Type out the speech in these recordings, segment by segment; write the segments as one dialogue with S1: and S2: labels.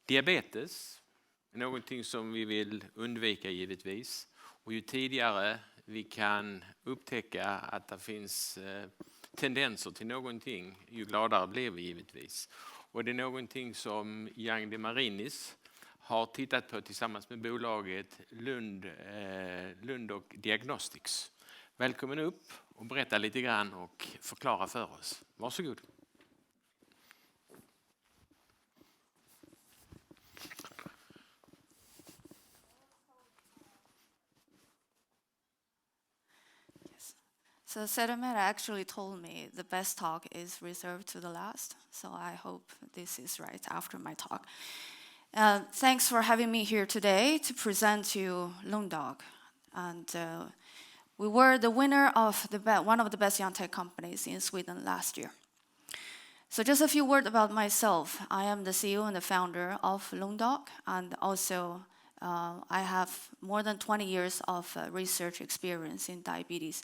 S1: Diabetes är någonting som vi vill undvika givetvis. Och ju tidigare vi kan upptäcka att det finns tendenser till någonting, ju gladare blir vi givetvis. Och det är någonting som Young de Marinis har tittat på tillsammans med bolaget Lundoch Diagnostics. Välkommen upp och berätta lite grann och förklara för oss. Varsågod.
S2: So Sedermeradagen actually told me the best talk is reserved to the last, so I hope this is right after my talk. Thanks for having me here today to present to you Lundoch. And we were the winner of one of the best young tech companies in Sweden last year. So just a few words about myself. I am the CEO and the founder of Lundoch, and also I have more than 20 years of research experience in diabetes,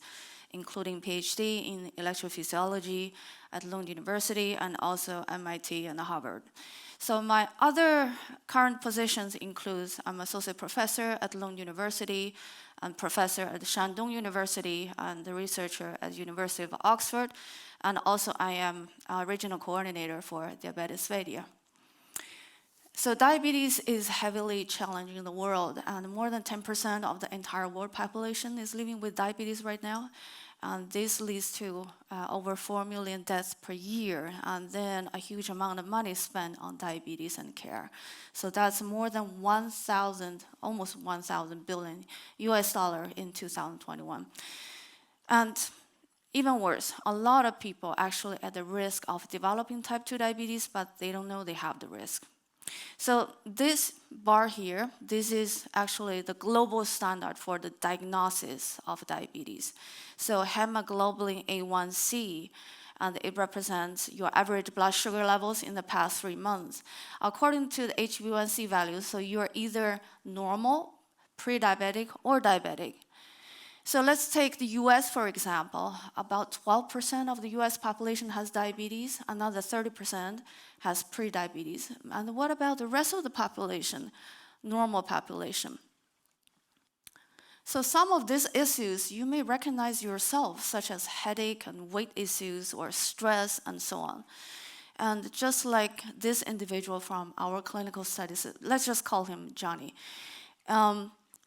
S2: including PhD in electrophysiology at Lund University and also MIT and Harvard. So my other current positions include I'm associate professor at Lund University and professor at Shandong University and the researcher at University of Oxford. And also I am a regional coordinator for Diabetes Media. So diabetes is heavily challenging the world, and more than 10% of the entire world population is living with diabetes right now. And this leads to over 4 million deaths per year, and then a huge amount of money spent on diabetes and care. So that's more than almost 1,000 billion US dollar in 2021. And even worse, a lot of people actually at the risk of developing type 2 diabetes, but they don't know they have the risk. So this bar here, this is actually the global standard for the diagnosis of diabetes. So hemoglobin A1C, and it represents your average blood sugar levels in the past 3 months. According to the HbA1c values, so you're either normal, pre-diabetic, or diabetic. So let's take the US, for example. About 12% of the US population has diabetes, another 30% has pre-diabetes. And what about the rest of the population, normal population? So some of these issues you may recognize yourself, such as headache and weight issues or stress and so on. And just like this individual from our clinical studies, let's just call him Johnny.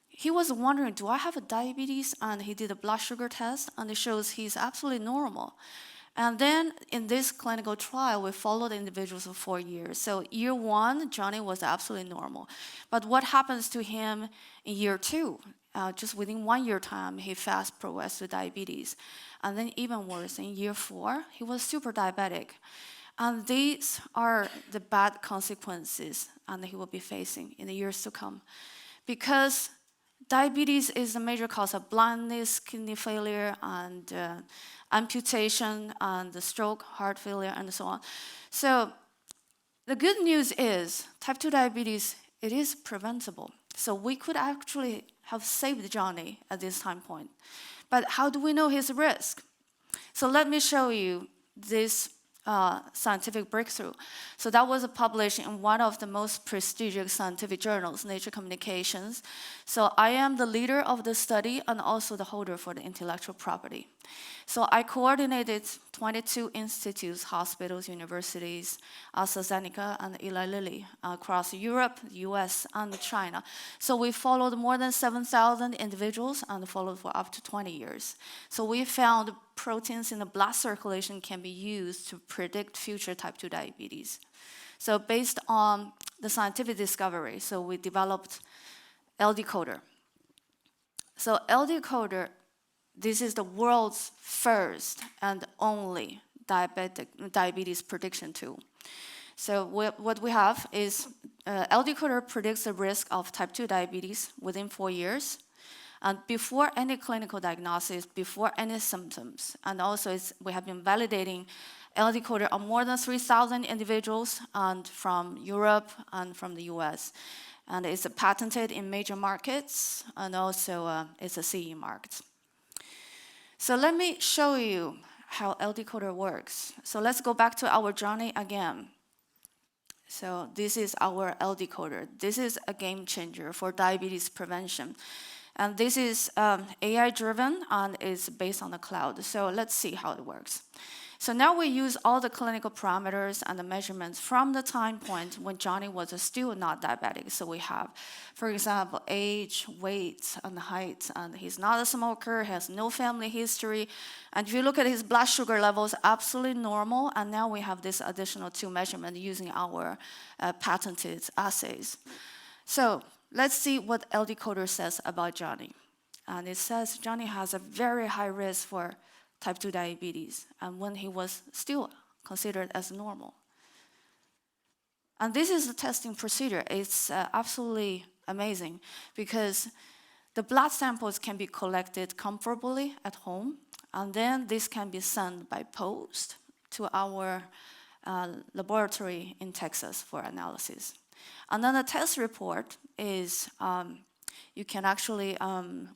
S2: He was wondering, do I have a diabetes? And he did a blood sugar test, and it shows he's absolutely normal. And then in this clinical trial, we followed individuals for 4 years. So year 1, Johnny was absolutely normal. But what happens to him in year 2? Just within 1 year time, he fast progressed to diabetes. And then even worse, in year 4, he was super diabetic. And these are the bad consequences and he will be facing in the years to come. Because diabetes is a major cause of blindness, kidney failure, and amputation, and the stroke, heart failure, and so on. So the good news is type 2 diabetes, it is preventable. So we could actually have saved Johnny at this time point. But how do we know his risk? So let me show you this scientific breakthrough. So that was published in one of the most prestigious scientific journals, Nature Communications. So I am the leader of the study and also the holder for the intellectual property. So I coordinated 22 institutes, hospitals, universities, AstraZeneca and Eli Lilly across Europe, the US, and China. So we followed more than 7,000 individuals and followed for up to 20 years. So we found proteins in the blood circulation can be used to predict future type 2 diabetes. So based on the scientific discovery, so we developed LDCoder. So LDCoder, this is the world's first and only diabetes prediction tool. So what we have is LDCoder predicts the risk of type 2 diabetes within 4 years, and before any clinical diagnosis, before any symptoms. And also we have been validating LDCoder on more than 3,000 individuals and from Europe and from the US. And it's patented in major markets, and also it's a CE marked. So let me show you how LDCoder works. So let's go back to our Johnny again. So this is our L decoder. This is a game changer for diabetes prevention. And this is AI driven and is based on the cloud. So let's see how it works. So now we use all the clinical parameters and the measurements from the time point when Johnny was still not diabetic. So we have, for example, age, weight, and height, and he's not a smoker, has no family history. And if you look at his blood sugar levels, absolutely normal. And now we have this additional 2 measurements using our patented assays. So let's see what L decoder says about Johnny. And it says Johnny has a very high risk for type 2 diabetes, and when he was still considered as normal. And this is the testing procedure. It's absolutely amazing because the blood samples can be collected comfortably at home, and then this can be sent by post to our laboratory in Texas for analysis. And then the test report is you can actually,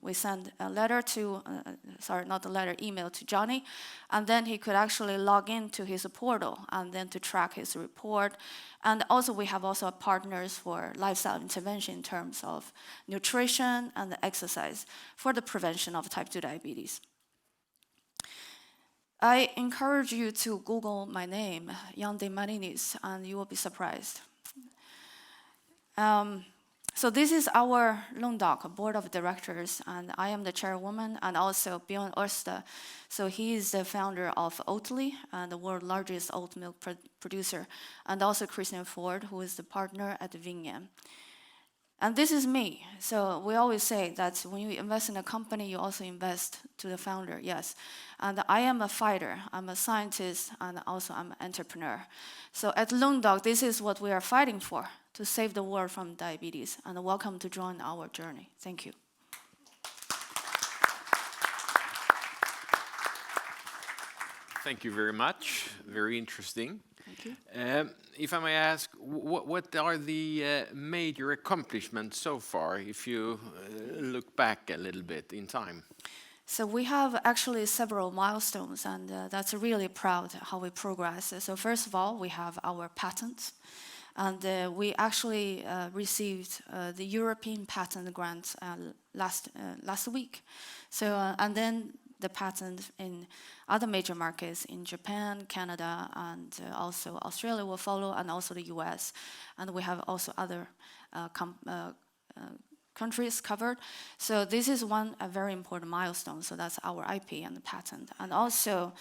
S2: we send a letter to, email to Johnny, and then he could actually log into his portal and then to track his report. And also we have also partners for lifestyle intervention in terms of nutrition and exercise for the prevention of type 2 diabetes. I encourage you to Google my name, Yande Marinis, and you will be surprised. So this is our Lundoch board of directors, and I am the chairwoman, and also Bjorn Ørsted. So he is the founder of Oatly, the world's largest oat milk producer, and also Christian Ford, who is the partner at Vinge. And this is me. So we always say that when you invest in a company, you also invest to the founder, yes. And I am a fighter, I'm a scientist, and also I'm an entrepreneur. So at Lundoch, this is what we are fighting for, to save the world from diabetes. And welcome to join our journey. Thank you.
S1: Thank you very much. Very interesting.
S2: Thank you.
S1: If I may ask, what are the major accomplishments so far, if you look back a little bit in time?
S2: So we have actually several milestones, and that's really proud how we progress. So first of all, we have our patents, and we actually received the European patent grant last week. So and then the patent in other major markets in Japan, Canada, and also Australia will follow, and also the US. And we have also other countries covered. So this is a very important milestone. So that's our IP and the patent. And also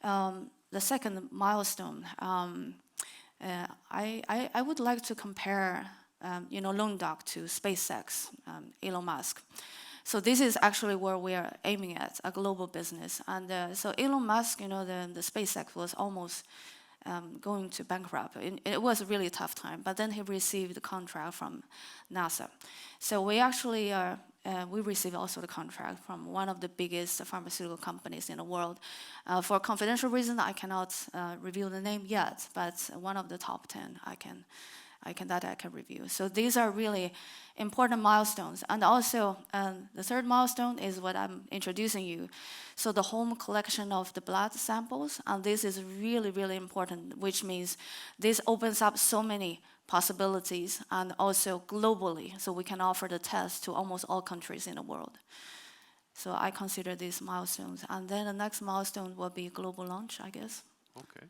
S2: the second milestone, I would like to compare Lundoch to SpaceX, Elon Musk. So this is actually where we are aiming at, a global business. And so Elon Musk, the SpaceX was almost going to bankrupt. It was a really tough time, but then he received the contract from NASA. So we actually we received also the contract from one of the biggest pharmaceutical companies in the world. For confidential reason, I cannot reveal the name yet, but one of the top 10 I can review. So these are really important milestones. And also, the third milestone is what I'm introducing you. So the home collection of the blood samples, and this is really, really important, which means this opens up so many possibilities, and also globally, so we can offer the test to almost all countries in the world. So I consider these milestones. And then the next milestone will be global launch, I guess.
S1: Okay.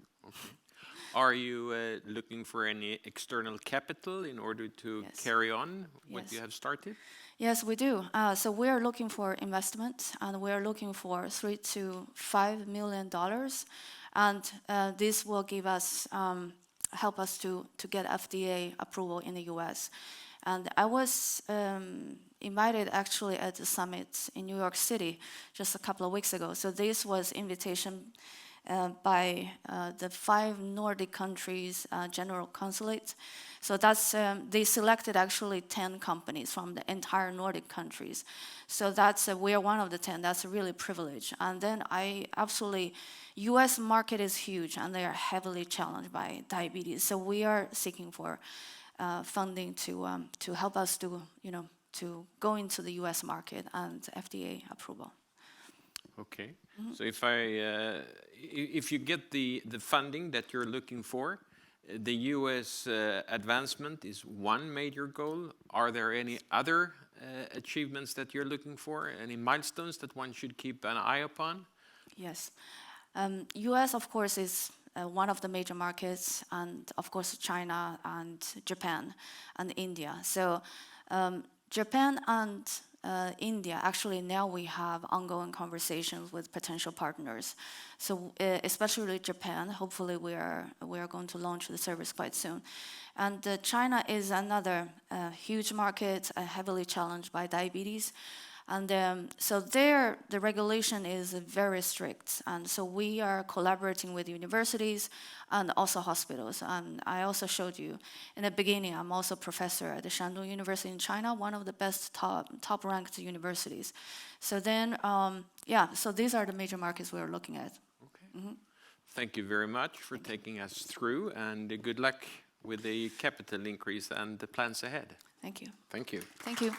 S1: Are you looking for any external capital in order to carry on what you have started?
S2: Yes, we do. So we are looking for investment, and we are looking for $3 to $5 million. And this will give us, help us to get FDA approval in the US. And I was invited actually at the summit in New York City just a couple of weeks ago. So this was invitation by the 5 Nordic countries general consulate. So that's they selected actually 10 companies from the entire Nordic countries. So that's we are one of the 10. That's a really privilege. And then U.S. market is huge, and they are heavily challenged by diabetes. So we are seeking for funding to help us to go into the U.S. market and FDA approval.
S1: Okay. Mm-hmm. So if you get the funding that you're looking for, The US advancement is one major goal. Are there any other achievements that you're looking for? Any milestones that one should keep an eye upon?
S2: Yes. US, of course, is one of the major markets, and of course China and Japan and India. So Japan and India, actually now we have ongoing conversations with potential partners. So especially Japan, hopefully we are going to launch the service quite soon. And China is another huge market, heavily challenged by diabetes. And so there, the regulation is very strict. And so we are collaborating with universities and also hospitals. And I also showed you in the beginning, I'm also a professor at the Shandong University in China, one of the best top-ranked universities. So then, so these are the major markets we're looking at.
S1: Okay. Thank you very much for taking us through, and good luck with the capital increase and the plans ahead.
S2: Thank you.
S1: Thank you.
S2: Thank you.